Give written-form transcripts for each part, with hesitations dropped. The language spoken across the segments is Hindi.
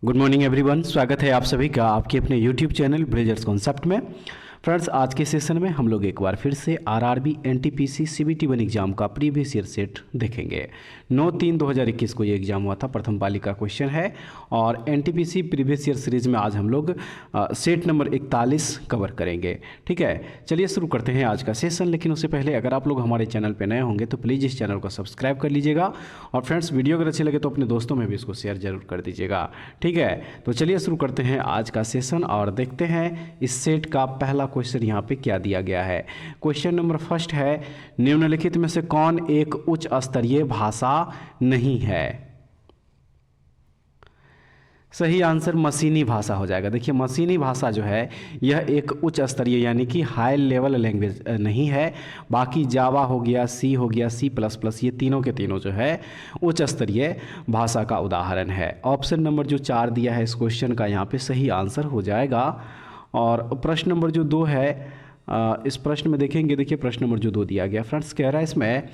गुड मॉर्निंग एवरीवन, स्वागत है आप सभी का आपके अपने यूट्यूब चैनल ब्रिलियंट कॉन्सेप्ट में। फ्रेंड्स, आज के सेशन में हम लोग एक बार फिर से आरआरबी एनटीपीसी सीबीटी 1 एग्जाम का प्रीवियस ईयर सेट देखेंगे। 9/3/2021 को ये एग्जाम हुआ था, प्रथम पाली का क्वेश्चन है। और एनटीपीसी प्रीवियस ईयर सीरीज में आज हम लोग सेट नंबर 41 कवर करेंगे। ठीक है, चलिए शुरू करते हैं आज का सेशन। लेकिन उससे पहले अगर आप लोग हमारे चैनल पर नए होंगे तो प्लीज़ इस चैनल को सब्सक्राइब कर लीजिएगा। और फ्रेंड्स, वीडियो अगर अच्छी लगे तो अपने दोस्तों में भी इसको शेयर जरूर कर दीजिएगा। ठीक है, तो चलिए शुरू करते हैं आज का सेशन और देखते हैं इस सेट का पहला क्वेश्चन यहाँ पे क्या दिया गया है। क्वेश्चन नंबर फर्स्ट है, निम्नलिखित में से कौन एक उच्च स्तरीय भाषा नहीं है? सही आंसर मशीनी भाषा हो जाएगा। देखिए, मशीनी भाषा जो है यह एक उच्च स्तरीय यानी कि हाई लेवल लैंग्वेज नहीं है। बाकी जावा हो गया, सी हो गया, C++, ये तीनों के तीनों जो है उच्च स्तरीय भाषा का उदाहरण है। ऑप्शन नंबर जो 4 दिया है इस क्वेश्चन का यहाँ पे सही आंसर हो जाएगा। और प्रश्न नंबर जो 2 है, इस प्रश्न में देखेंगे। देखिए, प्रश्न नंबर जो 2 दिया गया फ्रेंड्स, कह रहा है इसमें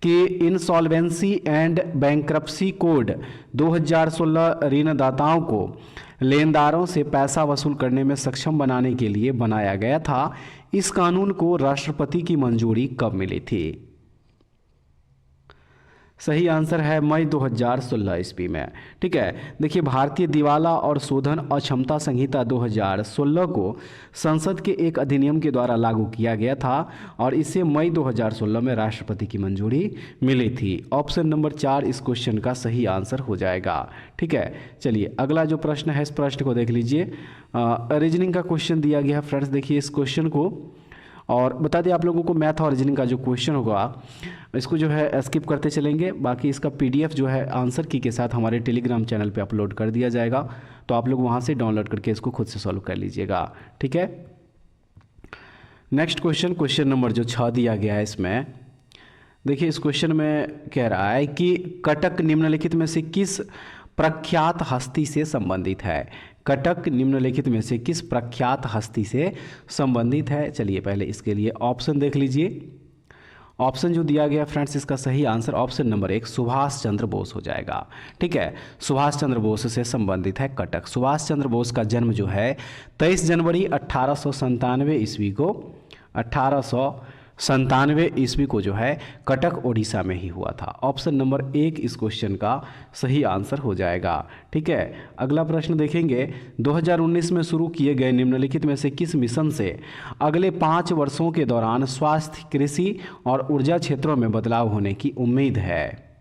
कि इंसॉल्वेंसी एंड बैंक्रप्सी कोड 2016 ऋणदाताओं को लेनदारों से पैसा वसूल करने में सक्षम बनाने के लिए बनाया गया था। इस कानून को राष्ट्रपति की मंजूरी कब मिली थी? सही आंसर है मई 2016 ईस्वी में। ठीक है, देखिए, भारतीय दिवाला और शोधन अक्षमता संहिता 2016 को संसद के एक अधिनियम के द्वारा लागू किया गया था और इसे मई 2016 में राष्ट्रपति की मंजूरी मिली थी। ऑप्शन नंबर 4 इस क्वेश्चन का सही आंसर हो जाएगा। ठीक है, चलिए अगला जो प्रश्न है इस प्रश्न को देख लीजिए। रीजनिंग का क्वेश्चन दिया गया है फ्रेंड्स। देखिए इस क्वेश्चन को, और बता दें आप लोगों को, मैथ और रीजनिंग का जो क्वेश्चन होगा इसको जो है स्किप करते चलेंगे। बाकी इसका पीडीएफ जो है आंसर की के साथ हमारे टेलीग्राम चैनल पे अपलोड कर दिया जाएगा, तो आप लोग वहाँ से डाउनलोड करके इसको खुद से सॉल्व कर लीजिएगा। ठीक है, नेक्स्ट क्वेश्चन, क्वेश्चन नंबर जो 6 दिया गया है इसमें देखिए, इस क्वेश्चन में कह रहा है कि कटक निम्नलिखित में से किस प्रख्यात हस्ती से संबंधित है? कटक निम्नलिखित में से किस प्रख्यात हस्ती से संबंधित है? चलिए पहले इसके लिए ऑप्शन देख लीजिए। ऑप्शन जो दिया गया फ्रेंड्स, इसका सही answer option number 1 Subhash Chandra Bose हो जाएगा। ठीक है, सुभाष चंद्र बोस से संबंधित है कटक। सुभाष चंद्र बोस का जन्म जो है 23 जनवरी 1897 ईस्वी को 1897 ईस्वी को जो है कटक ओडिशा में ही हुआ था। ऑप्शन नंबर 1 इस क्वेश्चन का सही आंसर हो जाएगा। ठीक है, अगला प्रश्न देखेंगे। 2019 में शुरू किए गए निम्नलिखित में से किस मिशन से अगले 5 वर्षों के दौरान स्वास्थ्य, कृषि और ऊर्जा क्षेत्रों में बदलाव होने की उम्मीद है?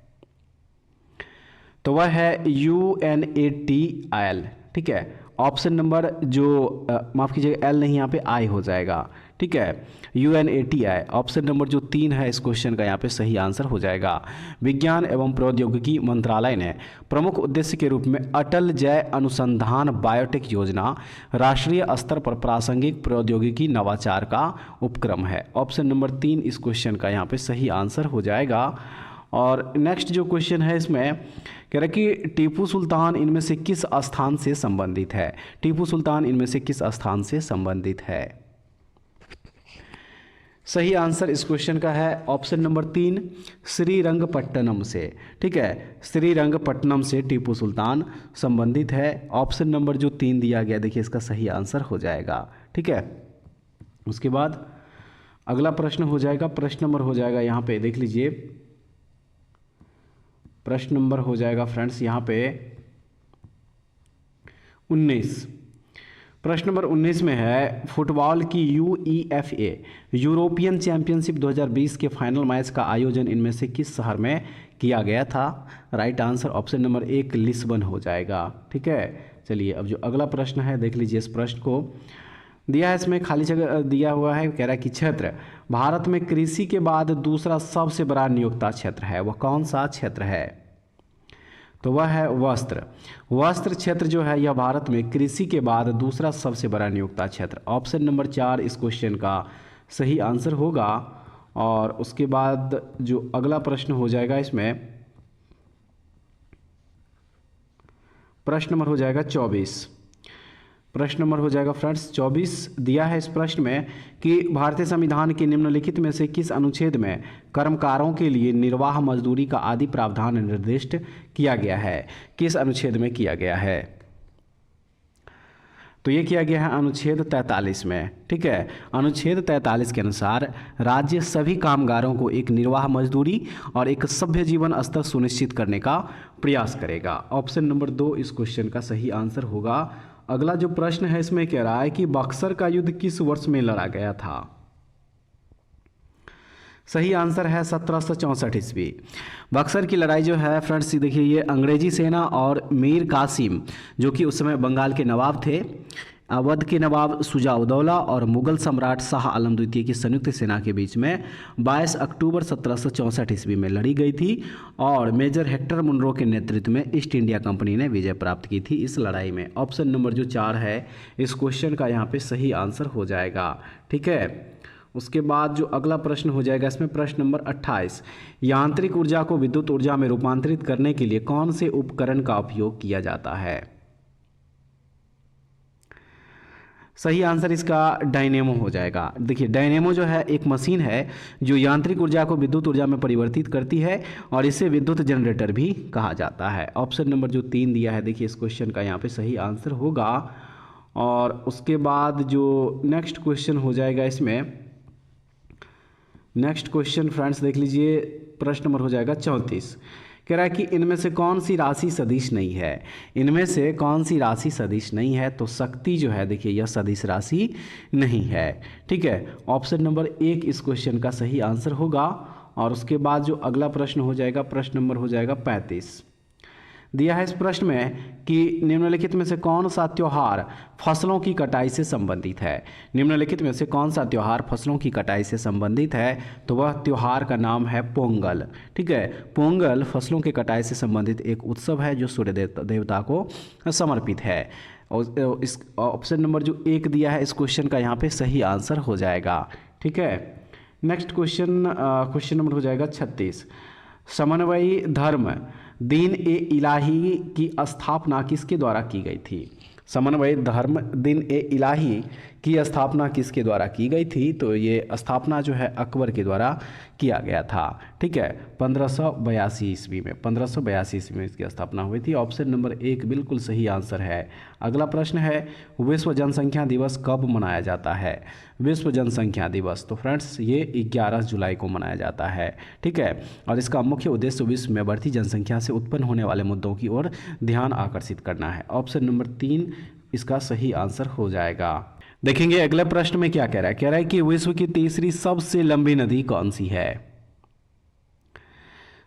तो वह है UNATIL। ठीक है, ऑप्शन नंबर जो माफ़ कीजिएगा, एल नहीं, यहाँ पे आई हो जाएगा। ठीक है, UNATI ऑप्शन नंबर जो 3 है इस क्वेश्चन का यहाँ पे सही आंसर हो जाएगा। विज्ञान एवं प्रौद्योगिकी मंत्रालय ने प्रमुख उद्देश्य के रूप में अटल जय अनुसंधान बायोटेक योजना राष्ट्रीय स्तर पर प्रासंगिक प्रौद्योगिकी नवाचार का उपक्रम है। ऑप्शन नंबर 3 इस क्वेश्चन का यहाँ पे सही आंसर हो जाएगा। और नेक्स्ट जो क्वेश्चन है इसमें कह रहा है कि टीपू सुल्तान इनमें से किस स्थान से संबंधित है? टीपू सुल्तान इनमें से किस स्थान से संबंधित है? सही आंसर इस क्वेश्चन का है ऑप्शन नंबर 3 श्रीरंगपट्टनम से। ठीक है, श्रीरंगपट्टनम से टीपू सुल्तान संबंधित है। ऑप्शन नंबर जो 3 दिया गया, देखिए इसका सही आंसर हो जाएगा। ठीक है, उसके बाद अगला प्रश्न हो जाएगा, प्रश्न नंबर हो जाएगा यहाँ पे देख लीजिए। प्रश्न नंबर हो जाएगा फ्रेंड्स यहाँ पे 19। प्रश्न नंबर 19 में है, फुटबॉल की UEFA यूरोपियन चैंपियनशिप 2020 के फाइनल मैच का आयोजन इनमें से किस शहर में किया गया था? Right answer option number 1 Lisbon हो जाएगा। ठीक है, चलिए अब जो अगला प्रश्न है देख लीजिए। इस प्रश्न को दिया है, इसमें खाली जगह दिया हुआ है, कह रहा है कि क्षेत्र भारत में कृषि के बाद दूसरा सबसे बड़ा नियोक्ता क्षेत्र है, वह कौन सा क्षेत्र है? तो वह है वस्त्र। वस्त्र क्षेत्र जो है यह भारत में कृषि के बाद दूसरा सबसे बड़ा नियोक्ता क्षेत्र। ऑप्शन नंबर 4 इस क्वेश्चन का सही आंसर होगा। और उसके बाद जो अगला प्रश्न हो जाएगा इसमें प्रश्न नंबर हो जाएगा 24। प्रश्न नंबर हो जाएगा फ्रेंड्स 24। दिया है इस प्रश्न में कि भारतीय संविधान के निम्नलिखित में से किस अनुच्छेद में कर्मकारों के लिए निर्वाह मजदूरी का आदि प्रावधान निर्दिष्ट किया गया है? किस अनुच्छेद में किया गया है? तो ये किया गया है अनुच्छेद 43 में। ठीक है, अनुच्छेद 43 के अनुसार राज्य सभी कामगारों को एक निर्वाह मजदूरी और एक सभ्य जीवन स्तर सुनिश्चित करने का प्रयास करेगा। ऑप्शन नंबर 2 इस क्वेश्चन का सही आंसर होगा। अगला जो प्रश्न है इसमें कह रहा है कि बक्सर का युद्ध किस वर्ष में लड़ा गया था। सही आंसर है 1764 ईस्वी। बक्सर की लड़ाई जो है फ्रेंड्स देखिए, ये अंग्रेजी सेना और मीर कासिम जो कि उस समय बंगाल के नवाब थे, अवध के नवाब शुजा-उद-दौला और मुगल सम्राट शाह आलम द्वितीय की संयुक्त सेना के बीच में 22 अक्टूबर 1764 ईस्वी में लड़ी गई थी और मेजर हेक्टर मुनरो के नेतृत्व में ईस्ट इंडिया कंपनी ने विजय प्राप्त की थी इस लड़ाई में। ऑप्शन नंबर जो 4 है इस क्वेश्चन का यहाँ पे सही आंसर हो जाएगा। ठीक है, उसके बाद जो अगला प्रश्न हो जाएगा इसमें प्रश्न नंबर 28, यांत्रिक ऊर्जा को विद्युत ऊर्जा में रूपांतरित करने के लिए कौन से उपकरण का उपयोग किया जाता है। सही आंसर इसका डायनेमो हो जाएगा। देखिए, डायनेमो जो है एक मशीन है जो यांत्रिक ऊर्जा को विद्युत ऊर्जा में परिवर्तित करती है और इसे विद्युत जनरेटर भी कहा जाता है। ऑप्शन नंबर जो 3 दिया है देखिए, इस क्वेश्चन का यहाँ पे सही आंसर होगा। और उसके बाद जो नेक्स्ट क्वेश्चन हो जाएगा इसमें, नेक्स्ट क्वेश्चन फ्रेंड्स देख लीजिए, प्रश्न नंबर हो जाएगा 34। कह रहा है कि इनमें से कौन सी राशि सदिश नहीं है। इनमें से कौन सी राशि सदिश नहीं है, तो शक्ति जो है देखिए यह सदिश राशि नहीं है। ठीक है, ऑप्शन नंबर 1 इस क्वेश्चन का सही आंसर होगा। और उसके बाद जो अगला प्रश्न हो जाएगा, प्रश्न नंबर हो जाएगा 35। दिया है इस प्रश्न में कि निम्नलिखित में से कौन सा त्योहार फसलों की कटाई से संबंधित है। निम्नलिखित में से कौन सा त्योहार फसलों की कटाई से संबंधित है, तो वह त्योहार का नाम है पोंगल। ठीक है, पोंगल फसलों की कटाई से संबंधित एक उत्सव है जो सूर्य देवता को समर्पित है। और इस ऑप्शन नंबर जो 1 दिया है इस क्वेश्चन का यहाँ पे सही आंसर हो जाएगा। ठीक है, नेक्स्ट क्वेश्चन नंबर हो जाएगा 36। समन्वयी धर्म दिन ए इलाही की स्थापना किसके द्वारा की गई थी। समन्वयी धर्म दिन ए इलाही की स्थापना किसके द्वारा की गई थी, तो ये स्थापना जो है अकबर के द्वारा किया गया था। ठीक है, 1582 ईस्वी में 1582 ईस्वी में इसकी स्थापना हुई थी। ऑप्शन नंबर 1 बिल्कुल सही आंसर है। अगला प्रश्न है, विश्व जनसंख्या दिवस कब मनाया जाता है। विश्व जनसंख्या दिवस, तो फ्रेंड्स ये 11 जुलाई को मनाया जाता है। ठीक है, और इसका मुख्य उद्देश्य विश्व में बढ़ती जनसंख्या से उत्पन्न होने वाले मुद्दों की ओर ध्यान आकर्षित करना है। ऑप्शन नंबर 3 इसका सही आंसर हो जाएगा। देखेंगे अगले प्रश्न में क्या कह रहा है। कह रहा है कि विश्व की तीसरी सबसे लंबी नदी कौन सी है।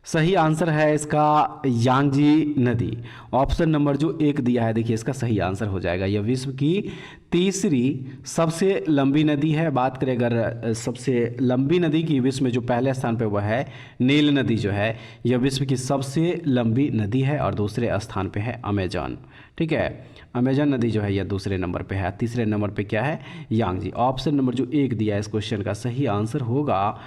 सही आंसर है इसका यांगजी नदी। ऑप्शन नंबर जो 1 दिया है देखिए, इसका सही आंसर हो जाएगा। यह विश्व की तीसरी सबसे लंबी नदी है। बात करें अगर सबसे लंबी नदी की, विश्व में जो पहले स्थान पे वह है नील नदी जो है, यह विश्व की सबसे लंबी नदी है और दूसरे स्थान पे है अमेजन। ठीक है, अमेजन नदी जो है यह दूसरे नंबर पे है। तीसरे नंबर पे क्या है, यांगजी। ऑप्शन नंबर जो 1 दिया है इस क्वेश्चन का सही आंसर होगा।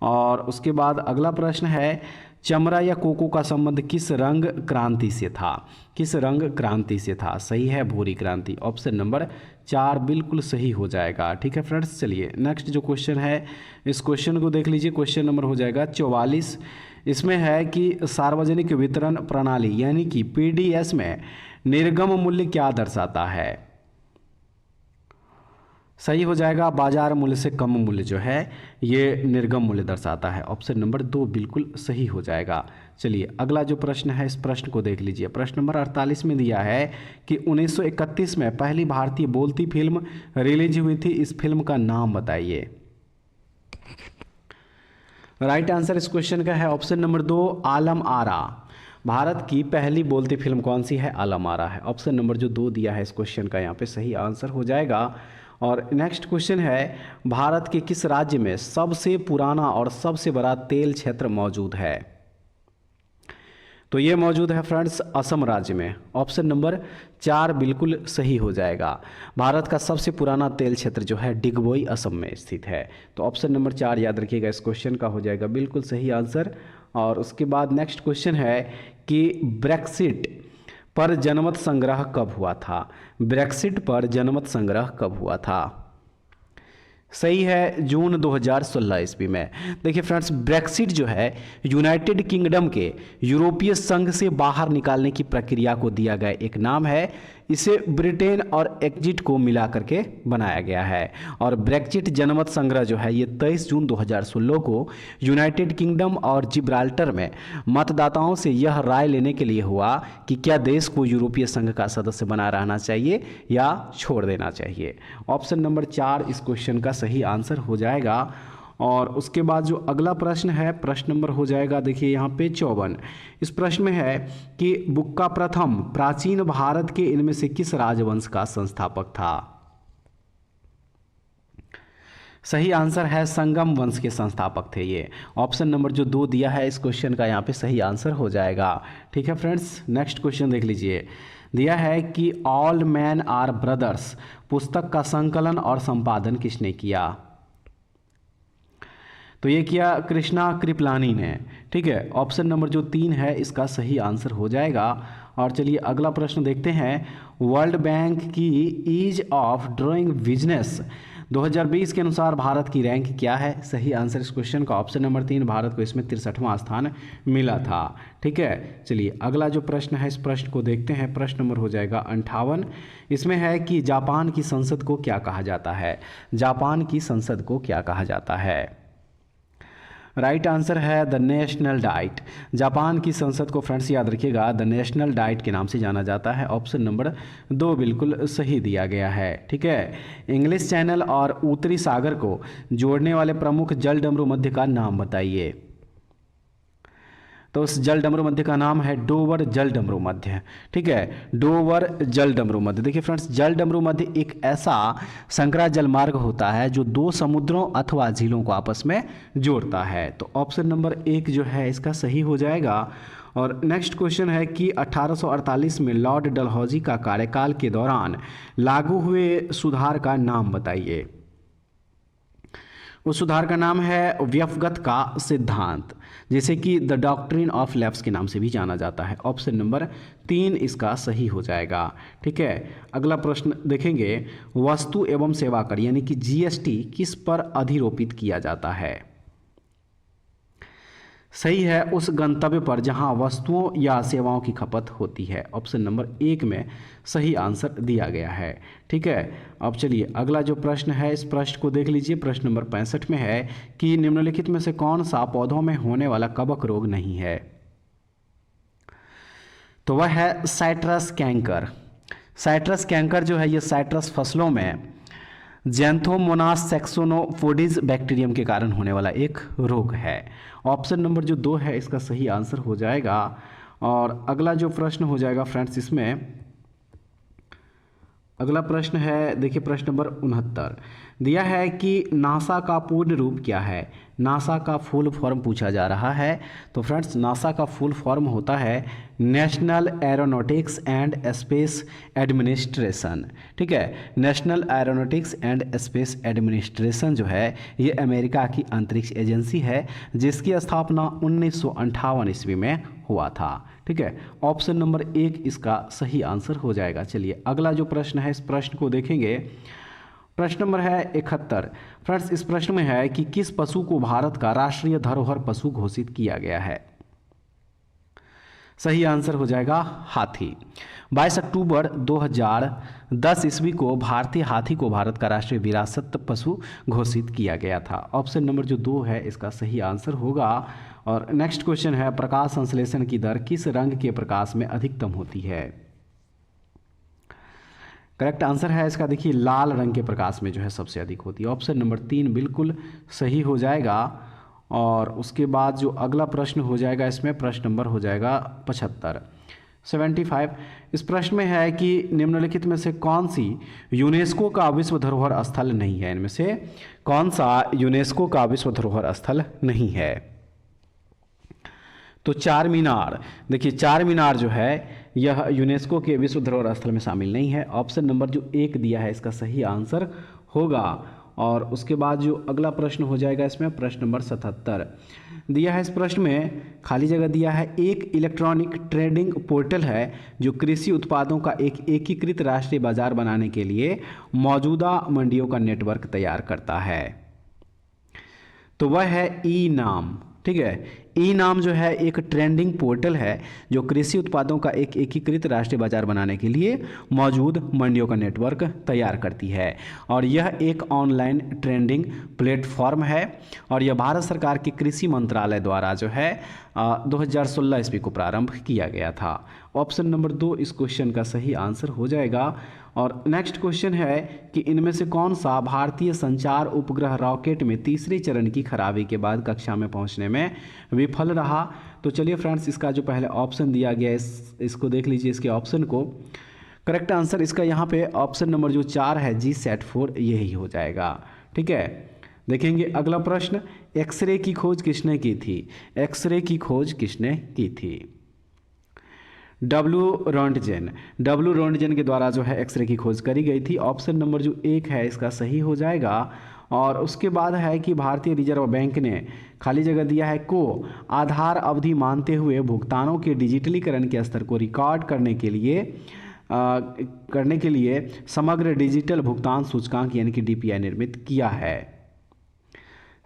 और उसके बाद अगला प्रश्न है, चमड़ा या कोको का संबंध किस रंग क्रांति से था। किस रंग क्रांति से था। सही है भूरी क्रांति। ऑप्शन नंबर 4 बिल्कुल सही हो जाएगा। ठीक है फ्रेंड्स, चलिए नेक्स्ट जो क्वेश्चन है इस क्वेश्चन को देख लीजिए। क्वेश्चन नंबर हो जाएगा 44। इसमें है कि सार्वजनिक वितरण प्रणाली यानी कि पीडीएस में निर्गम मूल्य क्या दर्शाता है। सही हो जाएगा, बाजार मूल्य से कम मूल्य जो है ये निर्गम मूल्य दर्शाता है। ऑप्शन नंबर 2 बिल्कुल सही हो जाएगा। चलिए अगला जो प्रश्न है इस प्रश्न को देख लीजिए। प्रश्न नंबर 48 में दिया है कि 1931 में पहली भारतीय बोलती फिल्म रिलीज हुई थी। इस फिल्म का नाम बताइए। राइट आंसर इस क्वेश्चन का है ऑप्शन नंबर 2 आलम आरा। भारत की पहली बोलती फिल्म कौन सी है, आलम आरा है। ऑप्शन नंबर जो 2 दिया है इस क्वेश्चन का यहाँ पे सही आंसर हो जाएगा। और नेक्स्ट क्वेश्चन है, भारत के किस राज्य में सबसे पुराना और सबसे बड़ा तेल क्षेत्र मौजूद है। तो ये मौजूद है फ्रेंड्स असम राज्य में। ऑप्शन नंबर 4 बिल्कुल सही हो जाएगा। भारत का सबसे पुराना तेल क्षेत्र जो है डिगबोई असम में स्थित है। तो ऑप्शन नंबर 4 याद रखिएगा, इस क्वेश्चन का हो जाएगा बिल्कुल सही आंसर। और उसके बाद नेक्स्ट क्वेश्चन है कि ब्रेक्सिट पर जनमत संग्रह कब हुआ था। ब्रेक्सिट पर जनमत संग्रह कब हुआ था। सही है जून 2016 ईस्वी में। देखिए फ्रेंड्स, ब्रेक्सिट जो है यूनाइटेड किंगडम के यूरोपीय संघ से बाहर निकालने की प्रक्रिया को दिया गया एक नाम है। इसे ब्रिटेन और एग्जिट को मिला करके बनाया गया है। और ब्रेक्जिट जनमत संग्रह जो है ये 23 जून 2016 को यूनाइटेड किंगडम और जिब्राल्टर में मतदाताओं से यह राय लेने के लिए हुआ कि क्या देश को यूरोपीय संघ का सदस्य बना रहना चाहिए या छोड़ देना चाहिए। ऑप्शन नंबर 4 इस क्वेश्चन का सही आंसर हो जाएगा। और उसके बाद जो अगला प्रश्न है, प्रश्न नंबर हो जाएगा देखिए यहाँ पे 54। इस प्रश्न में है कि बुक्का प्रथम प्राचीन भारत के इनमें से किस राजवंश का संस्थापक था। सही आंसर है संगम वंश के संस्थापक थे ये। ऑप्शन नंबर जो 2 दिया है इस क्वेश्चन का यहाँ पे सही आंसर हो जाएगा। ठीक है फ्रेंड्स, नेक्स्ट क्वेश्चन देख लीजिए। दिया है कि ऑल मैन आर ब्रदर्स पुस्तक का संकलन और संपादन किसने किया। तो ये किया कृष्णा कृपलानी ने। ठीक है, ऑप्शन नंबर जो 3 है इसका सही आंसर हो जाएगा। और चलिए अगला प्रश्न देखते हैं। वर्ल्ड बैंक की ईज ऑफ डूइंग बिजनेस 2020 के अनुसार भारत की रैंक क्या है। सही आंसर इस क्वेश्चन का ऑप्शन नंबर 3, भारत को इसमें 63वां स्थान मिला था। ठीक है, चलिए अगला जो प्रश्न है इस प्रश्न को देखते हैं। प्रश्न नंबर हो जाएगा 58। इसमें है कि जापान की संसद को क्या कहा जाता है। जापान की संसद को क्या कहा जाता है। राइट आंसर है द नेशनल डाइट। जापान की संसद को फ्रेंड्स याद रखिएगा द नेशनल डाइट के नाम से जाना जाता है। ऑप्शन नंबर 2 बिल्कुल सही दिया गया है। ठीक है, इंग्लिश चैनल और उत्तरी सागर को जोड़ने वाले प्रमुख जल डमरू मध्य का नाम बताइए। तो उस जल डमरू मध्य का नाम है डोवर जल डमरू मध्य। ठीक है, डोवर जल डमरू मध्य। देखिए फ्रेंड्स, जल डमरू मध्य एक ऐसा संकरा जल मार्ग होता है जो 2 समुद्रों अथवा झीलों को आपस में जोड़ता है। तो ऑप्शन नंबर 1 जो है इसका सही हो जाएगा। और नेक्स्ट क्वेश्चन है कि 1848 में लॉर्ड डलहौजी का कार्यकाल के दौरान लागू हुए सुधार का नाम बताइए। उस सुधार का नाम है व्यक्तिगत का सिद्धांत, जैसे कि द डॉक्ट्रिन ऑफ लैप्स के नाम से भी जाना जाता है। ऑप्शन नंबर 3 इसका सही हो जाएगा। ठीक है, अगला प्रश्न देखेंगे। वस्तु एवं सेवा कर यानी कि जीएसटी किस पर अधिरोपित किया जाता है। सही है उस गंतव्य पर जहां वस्तुओं या सेवाओं की खपत होती है। ऑप्शन नंबर 1 में सही आंसर दिया गया है। ठीक है, अब चलिए अगला जो प्रश्न है इस प्रश्न को देख लीजिए। प्रश्न नंबर 65 में है कि निम्नलिखित में से कौन सा पौधों में होने वाला कवक रोग नहीं है। तो वह है साइट्रस कैंकर। साइट्रस कैंकर जो है ये साइट्रस फसलों में जैंथोमोनास सैक्सोनोफोडिस बैक्टीरियम के कारण होने वाला एक रोग है। ऑप्शन नंबर जो 2 है इसका सही आंसर हो जाएगा। और अगला जो प्रश्न हो जाएगा फ्रेंड्स, इसमें अगला प्रश्न है देखिए प्रश्न नंबर 69। दिया है कि नासा का पूर्ण रूप क्या है। नासा का फुल फॉर्म पूछा जा रहा है। तो फ्रेंड्स नासा का फुल फॉर्म होता है national aeronautics and space administration. ठीक है, national aeronautics and space administration जो है ये अमेरिका की अंतरिक्ष एजेंसी है जिसकी स्थापना 1958 ईस्वी में हुआ था। ठीक है, ऑप्शन नंबर 1 इसका सही आंसर हो जाएगा। चलिए अगला जो प्रश्न है इस प्रश्न को देखेंगे। प्रश्न नंबर है 71। फ्रेंड्स इस प्रश्न में है कि किस पशु को भारत का राष्ट्रीय धरोहर पशु घोषित किया गया है। सही आंसर हो जाएगा हाथी। 22 अक्टूबर 2010 ईस्वी को भारतीय हाथी को भारत का राष्ट्रीय विरासत पशु घोषित किया गया था। ऑप्शन नंबर जो 2 है इसका सही आंसर होगा। और नेक्स्ट क्वेश्चन है प्रकाश संश्लेषण की दर किस रंग के प्रकाश में अधिकतम होती है। करेक्ट आंसर है इसका देखिए लाल रंग के प्रकाश में जो है सबसे अधिक होती है। ऑप्शन नंबर 3 बिल्कुल सही हो जाएगा। और उसके बाद जो अगला प्रश्न हो जाएगा इसमें प्रश्न नंबर हो जाएगा 75। इस प्रश्न में है कि निम्नलिखित में से कौन सी यूनेस्को का विश्व धरोहर स्थल नहीं है। इनमें से कौन सा यूनेस्को का विश्व धरोहर स्थल नहीं है। तो चार मीनार, देखिए चार मीनार जो है यह यूनेस्को के विश्व धरोहर स्थल में शामिल नहीं है। ऑप्शन नंबर जो 1 दिया है इसका सही आंसर होगा। और उसके बाद जो अगला प्रश्न हो जाएगा इसमें प्रश्न नंबर 77 दिया है। इस प्रश्न में खाली जगह दिया है एक इलेक्ट्रॉनिक ट्रेडिंग पोर्टल है जो कृषि उत्पादों का एक एकीकृत राष्ट्रीय बाजार बनाने के लिए मौजूदा मंडियों का नेटवर्क तैयार करता है। तो वह है ई नाम। ठीक है, ई नाम जो है एक ट्रेंडिंग पोर्टल है जो कृषि उत्पादों का एक एकीकृत राष्ट्रीय बाजार बनाने के लिए मौजूद मंडियों का नेटवर्क तैयार करती है और यह एक ऑनलाइन ट्रेंडिंग प्लेटफॉर्म है और यह भारत सरकार के कृषि मंत्रालय द्वारा जो है 2016 ईस्वी को प्रारंभ किया गया था। ऑप्शन नंबर 2 इस क्वेश्चन का सही आंसर हो जाएगा। और नेक्स्ट क्वेश्चन है कि इनमें से कौन सा भारतीय संचार उपग्रह रॉकेट में तीसरे चरण की खराबी के बाद कक्षा में पहुंचने में विफल रहा। तो चलिए फ्रेंड्स, इसका जो पहले ऑप्शन दिया गया है इसको देख लीजिए, इसके ऑप्शन को। करेक्ट आंसर इसका यहाँ पे ऑप्शन नंबर जो 4 है GSAT-4 यही हो जाएगा। ठीक है, देखेंगे अगला प्रश्न, एक्सरे की खोज किसने की थी? एक्सरे की खोज किसने की थी? डब्ल्यू रोंटगेन के द्वारा जो है एक्सरे की खोज करी गई थी। ऑप्शन नंबर जो 1 है इसका सही हो जाएगा। और उसके बाद है कि भारतीय रिजर्व बैंक ने खाली जगह दिया है को आधार अवधि मानते हुए भुगतानों के डिजिटलीकरण के स्तर को रिकॉर्ड करने के लिए समग्र डिजिटल भुगतान सूचकांक यानी कि DPI निर्मित किया है।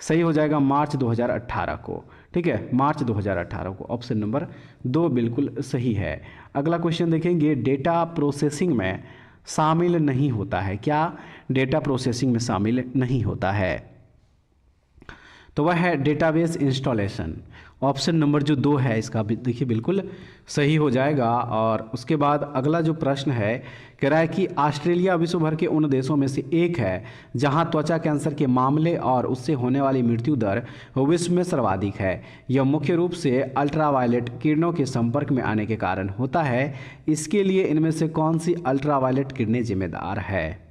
सही हो जाएगा मार्च 2018 को। ठीक है, मार्च 2018 को ऑप्शन नंबर 2 बिल्कुल सही है। अगला क्वेश्चन देखेंगे, डेटा प्रोसेसिंग में शामिल नहीं होता है। क्या डेटा प्रोसेसिंग में शामिल नहीं होता है? तो वह है डेटाबेस इंस्टॉलेशन। ऑप्शन नंबर जो 2 है इसका देखिए बिल्कुल सही हो जाएगा। और उसके बाद अगला जो प्रश्न है कह रहा है कि ऑस्ट्रेलिया विश्व भर के उन देशों में से एक है जहां त्वचा कैंसर के मामले और उससे होने वाली मृत्यु दर विश्व में सर्वाधिक है। यह मुख्य रूप से अल्ट्रावायलेट किरणों के संपर्क में आने के कारण होता है। इसके लिए इनमें से कौन सी अल्ट्रावायलेट किरणें जिम्मेदार है?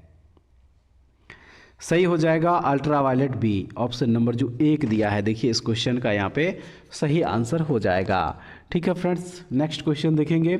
सही हो जाएगा अल्ट्रावायलेट बी। ऑप्शन नंबर जो 1 दिया है देखिए इस क्वेश्चन का यहाँ पे सही आंसर हो जाएगा। ठीक है फ्रेंड्स, नेक्स्ट क्वेश्चन देखेंगे।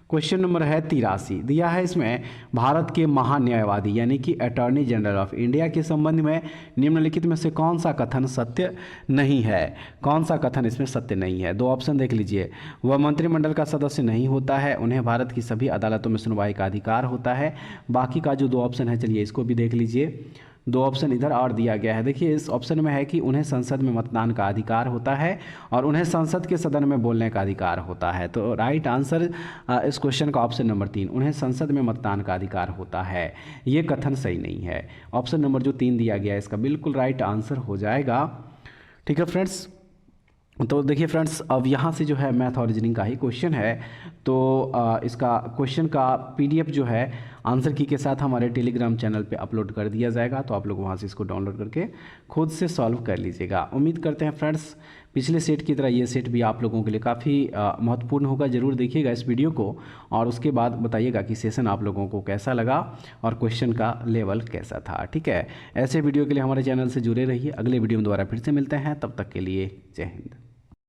क्वेश्चन नंबर है 83 दिया है इसमें, भारत के महान्यायवादी यानी कि अटॉर्नी जनरल ऑफ इंडिया के संबंध में निम्नलिखित में से कौन सा कथन सत्य नहीं है? कौन सा कथन इसमें सत्य नहीं है? 2 ऑप्शन देख लीजिए। वह मंत्रिमंडल का सदस्य नहीं होता है, उन्हें भारत की सभी अदालतों में सुनवाई का अधिकार होता है। बाकी का जो 2 ऑप्शन है चलिए इसको भी देख लीजिए। 2 ऑप्शन इधर और दिया गया है। देखिए इस ऑप्शन में है कि उन्हें संसद में मतदान का अधिकार होता है और उन्हें संसद के सदन में बोलने का अधिकार होता है। तो राइट आंसर इस क्वेश्चन का ऑप्शन नंबर 3, उन्हें संसद में मतदान का अधिकार होता है। ये कथन सही नहीं है। ऑप्शन नंबर जो 3 दिया गया है इसका बिल्कुल राइट आंसर हो जाएगा। ठीक है फ्रेंड्स, तो देखिए फ्रेंड्स अब यहाँ से जो है मैथ और रीजनिंग का ही क्वेश्चन है। तो इसका क्वेश्चन का PDF जो है आंसर की के साथ हमारे टेलीग्राम चैनल पे अपलोड कर दिया जाएगा। तो आप लोग वहाँ से इसको डाउनलोड करके खुद से सॉल्व कर लीजिएगा। उम्मीद करते हैं फ्रेंड्स पिछले सेट की तरह ये सेट भी आप लोगों के लिए काफ़ी महत्वपूर्ण होगा। ज़रूर देखिएगा इस वीडियो को और उसके बाद बताइएगा कि सेशन आप लोगों को कैसा लगा और क्वेश्चन का लेवल कैसा था। ठीक है, ऐसे वीडियो के लिए हमारे चैनल से जुड़े रहिए। अगले वीडियो में दोबारा फिर से मिलते हैं, तब तक के लिए जय हिंद।